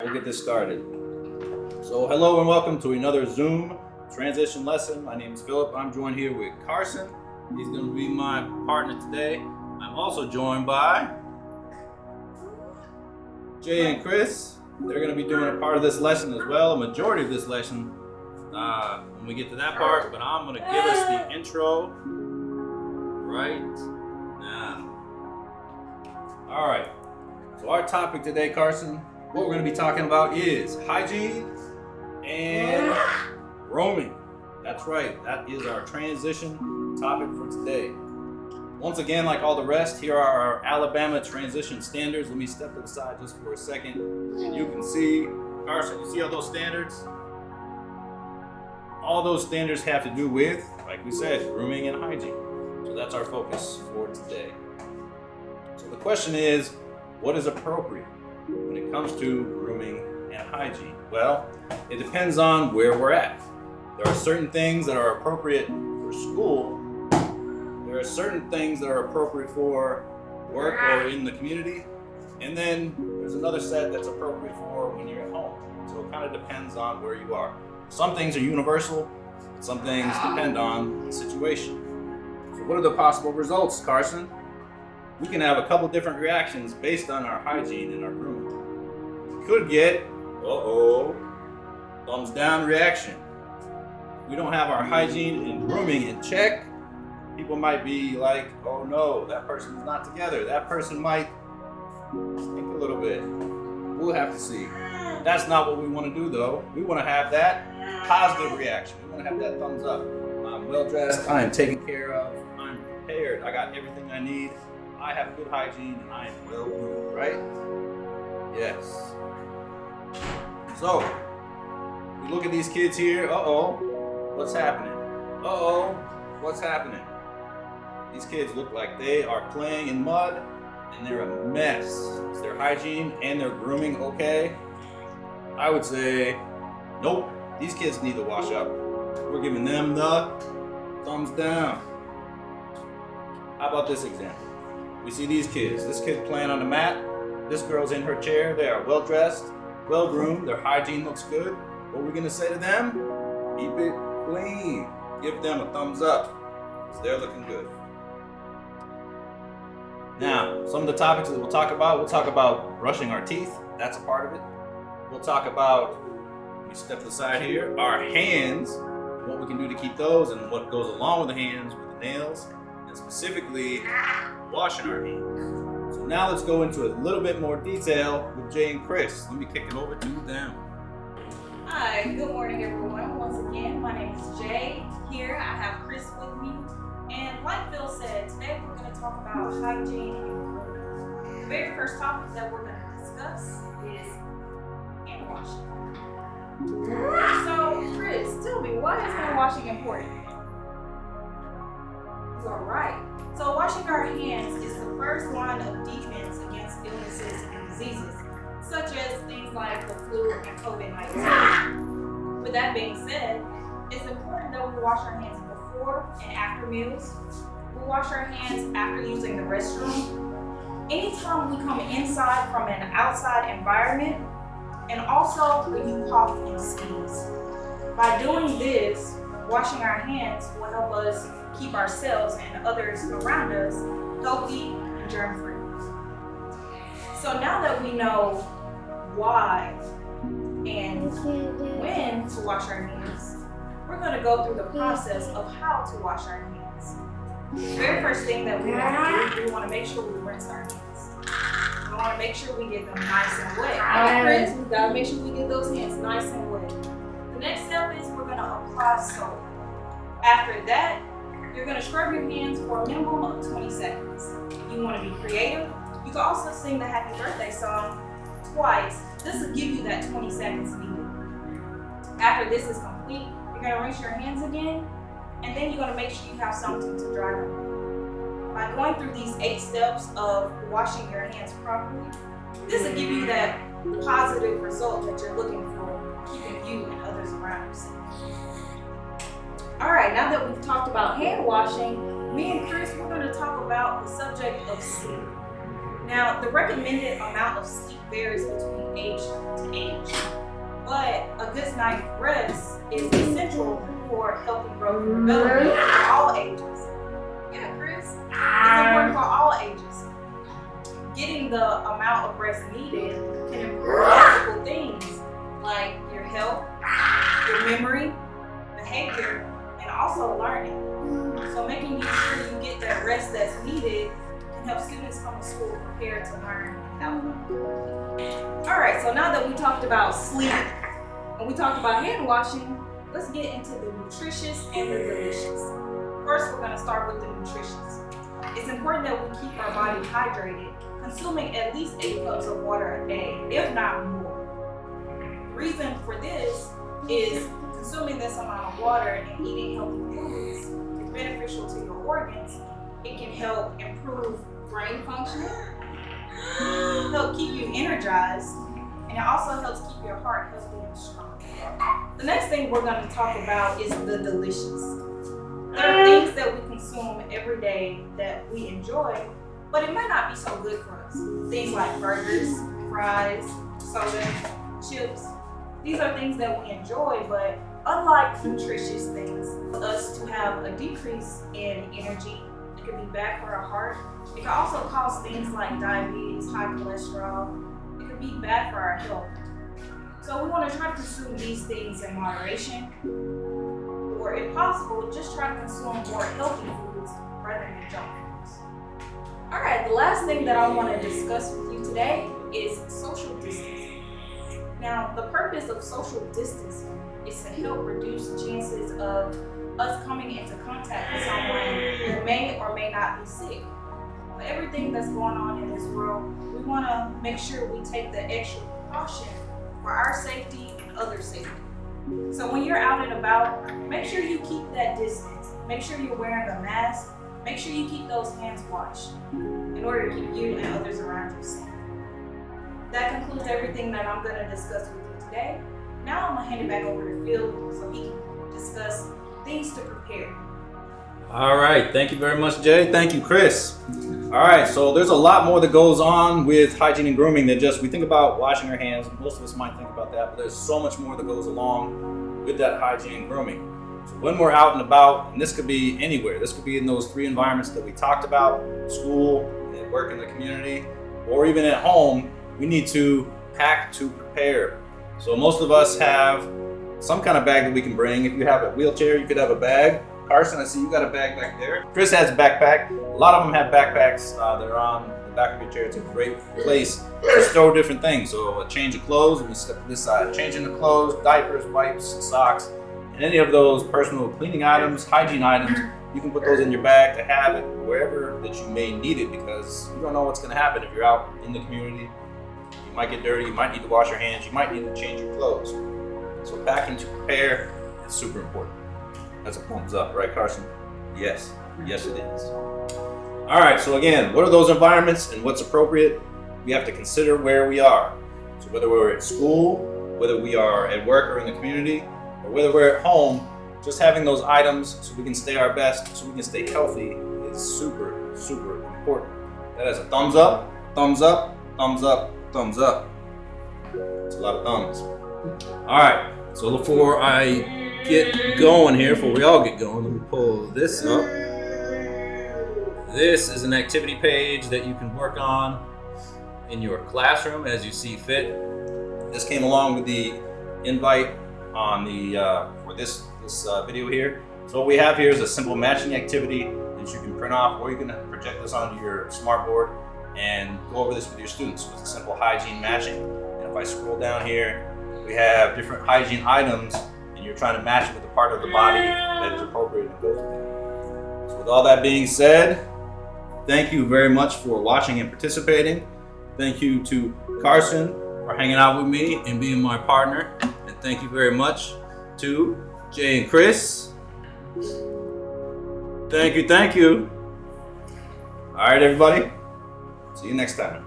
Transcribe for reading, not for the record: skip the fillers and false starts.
we'll get this started. So hello and welcome to another Zoom transition lesson. My name is Philip. I'm joined here with Carson. He's going to be my partner today. I'm also joined by Jay and Chris. They're going to be doing a part of this lesson as well, a majority of this lesson when we get to that part, but I'm going to give us the intro right now. All right, so our topic today, Carson, what we're going to be talking about is hygiene and grooming. That's right, that is our transition topic for today. Once again, like all the rest, here are our Alabama transition standards. Let me step to the side just for a second. And you can see, Carson, you see all those standards? All those standards have to do with, like we said, grooming and hygiene. So that's our focus for today. So the question is, what is appropriate when it comes to grooming and hygiene? Well, it depends on where we're at. There are certain things that are appropriate for school. There are certain things that are appropriate for work or in the community. And then there's another set that's appropriate for when you're at home. So it kind of depends on where you are. Some things are universal. Some things depend on the situation. So what are the possible results, Carson? We can have a couple different reactions based on our hygiene and our grooming. We could get, thumbs down reaction. If we don't have our hygiene and grooming in check, people might be like, oh no, that person is not together. That person might stink a little bit. We'll have to see. That's not what we want to do though. We want to have that positive reaction. We want to have that thumbs up. I'm well dressed, I am taken care of, I'm prepared, I got everything I need, I have good hygiene, and I am well groomed, right? Yes. So, we look at these kids here, what's happening? What's happening? These kids look like they are playing in mud and they're a mess. Is their hygiene and their grooming okay? I would say, nope, these kids need to wash up. We're giving them the thumbs down. How about this example? We see these kids. This kid playing on the mat. This girl's in her chair. They are well dressed, well groomed. Their hygiene looks good. What are we gonna say to them? Keep it clean. Give them a thumbs up because they're looking good. Now, some of the topics that we'll talk about brushing our teeth. That's a part of it. We'll talk about, let me step to the side here, our hands, what we can do to keep those and what goes along with the hands, with the nails, and specifically washing our hands. So now let's go into a little bit more detail with Jay and Chris. Let me kick it over to them. Hi, good morning everyone. Once again, my name is Jay. Here I have Chris with me. And like Phil said, today we're going to talk about hygiene and grooming. The very first topic that we're going to discuss is hand washing. So, Chris, tell me, why is hand washing important? You are right. So, washing our hands is the first line of defense against illnesses and diseases, such as things like the flu and COVID-19. With that being said, it's important that we wash our hands before and after meals. We wash our hands after using the restroom. Anytime we come inside from an outside environment, and also when you cough and sneeze. By doing this, washing our hands will help us keep ourselves and others around us healthy and germ-free. So now that we know why and when to wash our hands, we're going to go through the process of how to wash our hands. The very first thing that we want to do, we want to make sure we rinse our hands. We want to make sure we get them nice and wet. Right, Chris? We got to make sure we get those hands nice and wet. The next step is we're going to apply soap. After that, you're going to scrub your hands for a minimum of 20 seconds. If you want to be creative, you can also sing the happy birthday song twice. This will give you that 20 seconds needed. After this is complete, you're going to rinse your hands again, and then you're going to make sure you have something to dry them with. By going through these 8 steps of washing your hands properly, this will give you that positive result that you're looking for, keeping you and others around you safe. All right, now that we've talked about hand washing, me and Chris, we're going to talk about the subject of sleep. Now, the recommended amount of sleep varies between age to age. night rest is essential for healthy growth and development for all ages. Yeah, Chris. It's important for all ages. Getting the amount of rest needed can improve multiple things like your health, your memory, behavior, and also learning. So making sure you get that rest that's needed can help students come to school prepared to learn and have fun. All right, so now that we talked about sleep and we talked about hand washing, let's get into the nutritious and the delicious. First, we're gonna start with the nutritious. It's important that we keep our body hydrated, consuming at least 8 cups of water a day, if not more. The reason for this is consuming this amount of water and eating healthy foods is beneficial to your organs. It can help improve brain function, help keep you energized, and it also helps keep your heart healthy and strong. The next thing we're going to talk about is the delicious. There are things that we consume every day that we enjoy, but it might not be so good for us. Things like burgers, fries, soda, chips. These are things that we enjoy, but unlike nutritious things, for us to have a decrease in energy, it can be bad for our heart. It can also cause things like diabetes, high cholesterol. It can be bad for our health. So we want to try to consume these things in moderation, or if possible, just try to consume more healthy foods rather than junk foods. All right, the last thing that I want to discuss with you today is social distancing. Now, the purpose of social distancing is to help reduce chances of us coming into contact with someone who may or may not be sick. With everything that's going on in this world, we want to make sure we take the extra precaution for our safety and others' safety. So when you're out and about, make sure you keep that distance. Make sure you're wearing a mask. Make sure you keep those hands washed in order to keep you and others around you safe. That concludes everything that I'm going to discuss with you today. Now I'm going to hand it back over to Phil so he can discuss things to prepare. All right, thank you very much, Jay. Thank you, Chris. All right, so there's a lot more that goes on with hygiene and grooming than just we think about washing our hands. Most of us might think about that, but there's so much more that goes along with that hygiene and grooming. So when we're out and about, and this could be anywhere, this could be in those 3 environments that we talked about, school, at work in the community, or even at home, we need to pack to prepare. So most of us have some kind of bag that we can bring. If you have a wheelchair, you could have a bag. Carson, I see you got a bag back there. Chris has a backpack. A lot of them have backpacks that are on the back of your chair. It's a great place to store different things. So a change of clothes, let me step to this side. Changing the clothes, diapers, wipes, socks, and any of those personal cleaning items, hygiene items, you can put those in your bag to have it wherever that you may need it, because you don't know what's gonna happen if you're out in the community. You might get dirty, you might need to wash your hands, you might need to change your clothes. So packing to prepare is super important. That's a thumbs up, right, Carson? Yes, yes it is. All right, so again, what are those environments and what's appropriate? We have to consider where we are. So whether we're at school, whether we are at work or in the community, or whether we're at home, just having those items so we can stay our best, so we can stay healthy is super, super important. That is a thumbs up, thumbs up, thumbs up, thumbs up. It's a lot of thumbs. All right, so before I get going here, before we all get going, let me pull this up. This is an activity page that you can work on in your classroom as you see fit. This came along with the invite on the for this video here. So what we have here is a simple matching activity that you can print off, or you can project this onto your smart board and go over this with your students. So it's a simple hygiene matching. And if I scroll down here, we have different hygiene items, and you're trying to match it with the part of the body that is appropriate and goes with it. So with all that being said, thank you very much for watching and participating. Thank you to Carson for hanging out with me and being my partner. And thank you very much to Jay and Chris. Thank you, thank you. All right, everybody. See you next time.